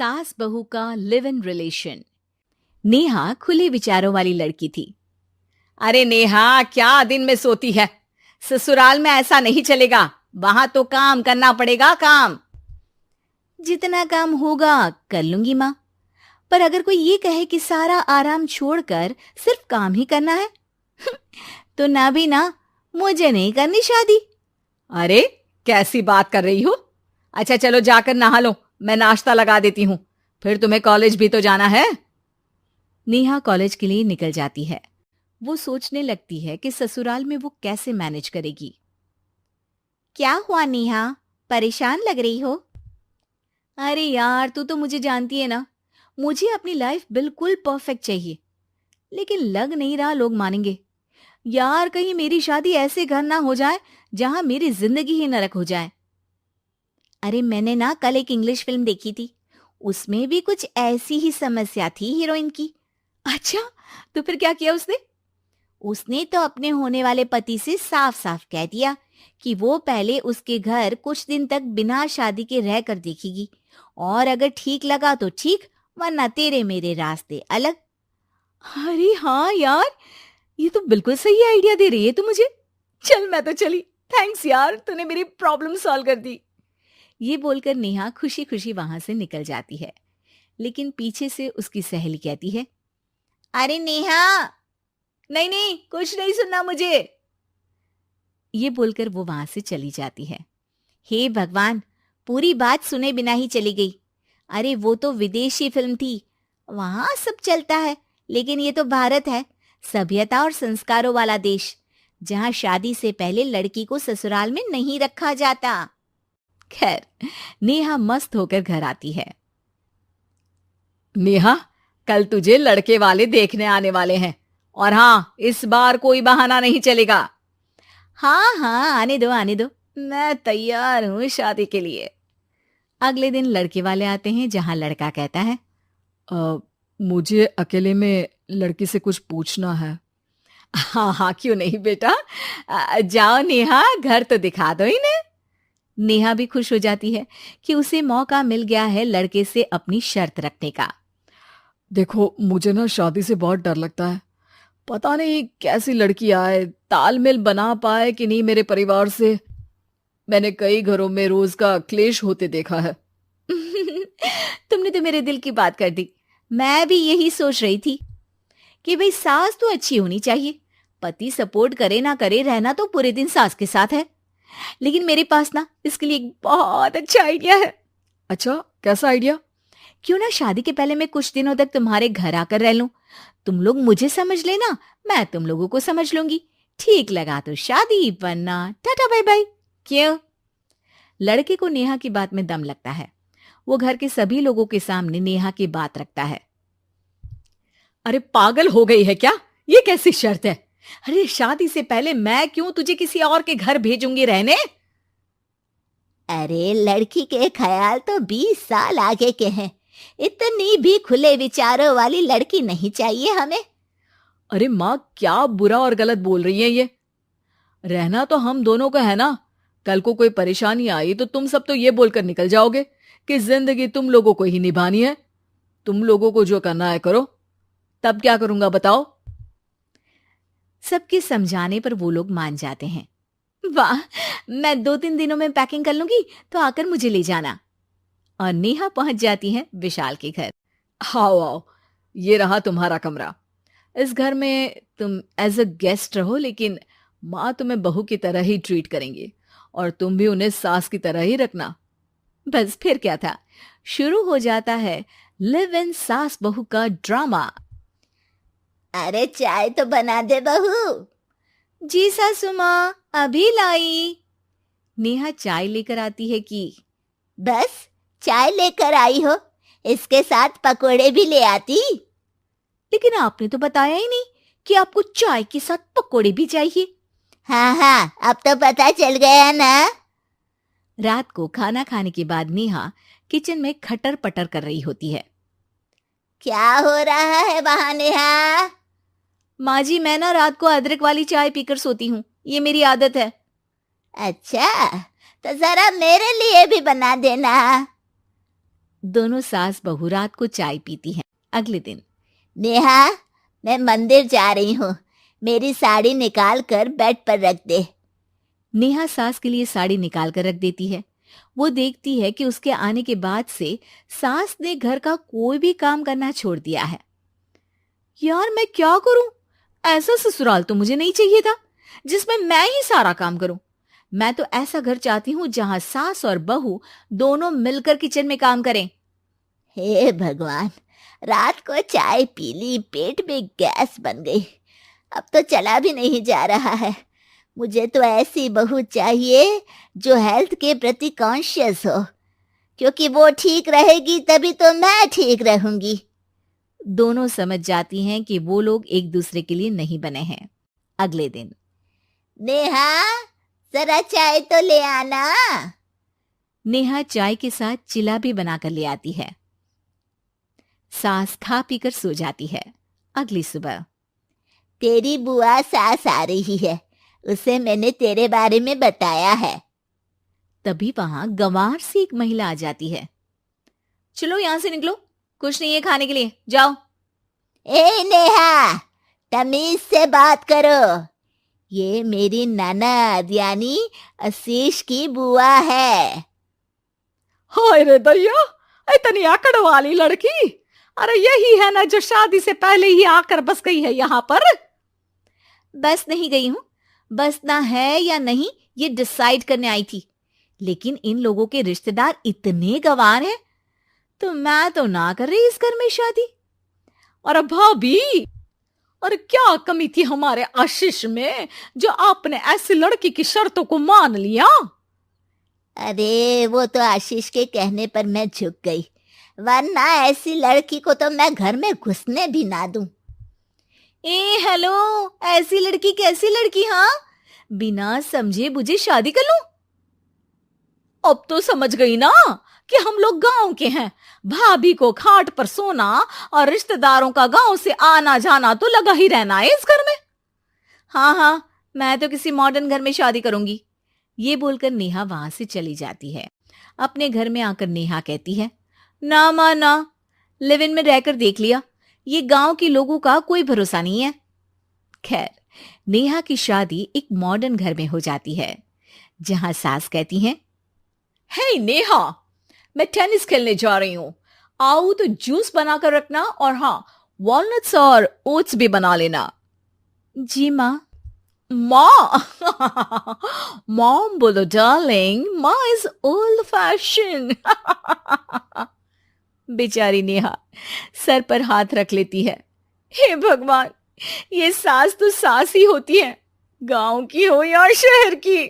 सास बहू का लिव इन रिलेशन। नेहा खुले विचारों वाली लड़की थी। अरे नेहा, क्या दिन में सोती है? ससुराल में ऐसा नहीं चलेगा, वहां तो काम करना पड़ेगा। काम जितना काम होगा कर लूंगी माँ, पर अगर कोई ये कहे कि सारा आराम छोड़कर सिर्फ काम ही करना है तो ना भी ना, मुझे नहीं करनी शादी। अरे कैसी बात कर रही हो? अच्छा चलो जाकर नहा लो, मैं नाश्ता लगा देती हूँ, फिर तुम्हें कॉलेज भी तो जाना है। नेहा कॉलेज के लिए निकल जाती है। वो सोचने लगती है कि ससुराल में वो कैसे मैनेज करेगी। क्या हुआ नेहा, परेशान लग रही हो? अरे यार, तू तो मुझे जानती है ना, मुझे अपनी लाइफ बिल्कुल परफेक्ट चाहिए, लेकिन लग नहीं रहा लोग मानेंगे। यार, कहीं मेरी शादी ऐसे घर ना हो जाए जहां मेरी जिंदगी ही नरक हो जाए। अरे मैंने ना कल एक इंग्लिश फिल्म देखी थी, उसमें भी कुछ ऐसी ही समस्या थी हीरोइन की। अच्छा, तो फिर क्या किया उसने? उसने तो अपने होने वाले पति से साफ साफ कह दिया कि वो पहले उसके घर कुछ दिन तक बिना शादी के रह कर देखेगी, और अगर ठीक लगा तो ठीक, वरना तेरे मेरे रास्ते अलग। अरे हाँ यार, ये तो बिल्कुल सही आइडिया दे रही है तू मुझे। चल मैं तो चली, थैंक्स यार, तूने मेरी प्रॉब्लम सॉल्व कर दी। ये बोलकर नेहा खुशी खुशी वहां से निकल जाती है, लेकिन पीछे से उसकी सहेली कहती है, अरे नेहा, नहीं नहीं, कुछ नहीं सुनना मुझे। ये बोलकर वो वहां से चली जाती है। हे भगवान, पूरी बात सुने बिना ही चली गई। अरे वो तो विदेशी फिल्म थी, वहां सब चलता है, लेकिन ये तो भारत है, सभ्यता और संस्कारों वाला देश, जहां शादी से पहले लड़की को ससुराल में नहीं रखा जाता। खैर, नेहा मस्त होकर घर आती है। नेहा, कल तुझे लड़के वाले देखने आने वाले हैं, और हाँ, इस बार कोई बहाना नहीं चलेगा। हाँ हाँ, आने दो आने दो, मैं तैयार हूं शादी के लिए। अगले दिन लड़के वाले आते हैं, जहां लड़का कहता है, मुझे अकेले में लड़की से कुछ पूछना है। हाँ हाँ, क्यों नहीं बेटा, जाओ नेहा, घर तो दिखा दो इन्हें। नेहा भी खुश हो जाती है कि उसे मौका मिल गया है लड़के से अपनी शर्त रखने का। देखो, मुझे ना शादी से बहुत डर लगता है, पता नहीं कैसी लड़की आए, तालमेल बना पाए कि नहीं मेरे परिवार से। मैंने कई घरों में रोज का क्लेश होते देखा है। तुमने तो मेरे दिल की बात कर दी। मैं भी यही सोच रही थी कि भाई सास तो अच्छी होनी चाहिए, पति सपोर्ट करे ना करे, रहना तो पूरे दिन सास के साथ है। लेकिन मेरे पास ना इसके लिए एक बहुत अच्छा आइडिया है। अच्छा, कैसा आइडिया? क्यों ना शादी के पहले मैं कुछ दिनों तक तुम्हारे घर आकर रह लूं, तुम लोग मुझे समझ लेना, मैं तुम लोगों को समझ लूंगी। ठीक लगा तो शादी, वरना टाटा बाय बाय। क्यों? लड़के को नेहा की बात में दम लगता है। वो घर के सभी लोगों के सामने नेहा की बात रखता है। अरे पागल हो गई है क्या? ये कैसी शर्त है? अरे शादी से पहले मैं क्यों तुझे किसी और के घर भेजूंगी रहने? अरे लड़की के ख्याल तो 20 साल आगे के हैं, इतनी भी खुले विचारों वाली लड़की नहीं चाहिए हमें। अरे माँ, क्या बुरा और गलत बोल रही है ये? रहना तो हम दोनों का है ना। कल को कोई परेशानी आई तो तुम सब तो ये बोलकर निकल जाओगे कि जिंदगी तुम लोगों को ही निभानी है। तुम लोगों को जो करना है करो, तब क्या करूंगा बताओ? सबके समझाने पर वो लोग मान जाते हैं। वाह, मैं 2-3 दिनों में पैकिंग कर लूंगी, तो आकर मुझे ले जाना। और नेहा पहुंच जाती है विशाल के घर। आओ आओ, ये रहा तुम्हारा कमरा। इस घर में तुम एज अ गेस्ट रहो, लेकिन माँ तुम्हें बहू की तरह ही ट्रीट करेंगी, और तुम भी उन्हें सास की तरह ही रखना। बस फिर क्या था, शुरू हो जाता है लिव इन सास बहू का ड्रामा। अरे चाय तो बना दे बहू। जी सासू माँ, अभी लाई। नेहा चाय लेकर आती है कि बस चाय लेकर आई हो, इसके साथ पकोड़े भी ले आती। लेकिन आपने तो बताया ही नहीं कि आपको चाय के साथ पकोड़े भी चाहिए। हाँ हाँ, अब तो पता चल गया ना। रात को खाना खाने के बाद नेहा किचन में खटर पटर कर रही होती है। क्या हो रहा है वहां नेहा? माँ जी, मैं ना रात को अदरक वाली चाय पीकर सोती हूँ, ये मेरी आदत है। अच्छा, तो जरा मेरे लिए भी बना देना। दोनों सास बहू रात को चाय पीती हैं। अगले दिन, नेहा, मैं मंदिर जा रही हूँ, मेरी साड़ी निकाल कर बेड पर रख दे। नेहा सास के लिए साड़ी निकाल कर रख देती है। वो देखती है कि उसके आने के बाद से सास ने घर का कोई भी काम करना छोड़ दिया है। यार मैं क्या करूं? ऐसा ससुराल तो मुझे नहीं चाहिए था जिसमें मैं ही सारा काम करूं। मैं तो ऐसा घर चाहती हूं जहां सास और बहू दोनों मिलकर किचन में काम करें। हे भगवान, रात को चाय पी ली, पेट में गैस बन गई, अब तो चला भी नहीं जा रहा है। मुझे तो ऐसी बहू चाहिए जो हेल्थ के प्रति कॉन्शियस हो, क्योंकि वो ठीक रहेगी तभी तो मैं ठीक रहूंगी। दोनों समझ जाती हैं कि वो लोग एक दूसरे के लिए नहीं बने हैं। अगले दिन, नेहा, जरा चाय तो ले आना। नेहा चाय के साथ चिला भी बनाकर ले आती है। सास खा पीकर सो जाती है। अगली सुबह, तेरी बुआ सास आ रही है, उसे मैंने तेरे बारे में बताया है। तभी वहां गंवार से एक महिला आ जाती है। चलो यहां से निकलो, कुछ नहीं है खाने के लिए, जाओ। ए नेहा, तमीज से बात करो, ये मेरी ननद यानी आशीष की बुआ है। हाय रे दैया, इतनी आकड़ वाली लड़की! अरे यही है ना जो शादी से पहले ही आकर बस गई है यहाँ पर। बस नहीं गई हूं, बसना है या नहीं ये डिसाइड करने आई थी, लेकिन इन लोगों के रिश्तेदार इतने गंवार हैं तो मैं तो ना कर रही इस घर में शादी। अरे भाभी, और क्या कमी थी हमारे आशीष में जो आपने ऐसी लड़की की शर्तों को मान लिया? अरे वो तो आशीष के कहने पर मैं झुक गई, वरना ऐसी लड़की को तो मैं घर में घुसने भी ना दूं। ए हेलो, ऐसी लड़की कैसी लड़की? हाँ, बिना समझे बुझे शादी कर लूं? अब तो समझ गई ना कि हम लोग गांव के हैं। भाभी को खाट पर सोना और रिश्तेदारों का गांव से आना जाना तो लगा ही रहना है इस घर में। हाँ हाँ, मैं तो किसी मॉडर्न घर में शादी करूंगी। ये बोलकर नेहा वहां से चली जाती है। अपने घर में आकर नेहा कहती है, ना मां ना, लिव इन में रहकर देख लिया, ये गांव के लोगों का कोई भरोसा नहीं है। खैर, नेहा की शादी एक मॉडर्न घर में हो जाती है, जहां सास कहती हैं, हे नेहा, मैं टेनिस खेलने जा रही हूं, आओ तो जूस बनाकर रखना, और हाँ, वॉलनट्स और ओट्स भी बना लेना। जी माँ। माँ मॉम बोलो डार्लिंग, माँ इज ओल्ड फैशन। बेचारी नेहा सर पर हाथ रख लेती है। हे भगवान, ये सास तो सास ही होती है, गांव की हो या शहर की।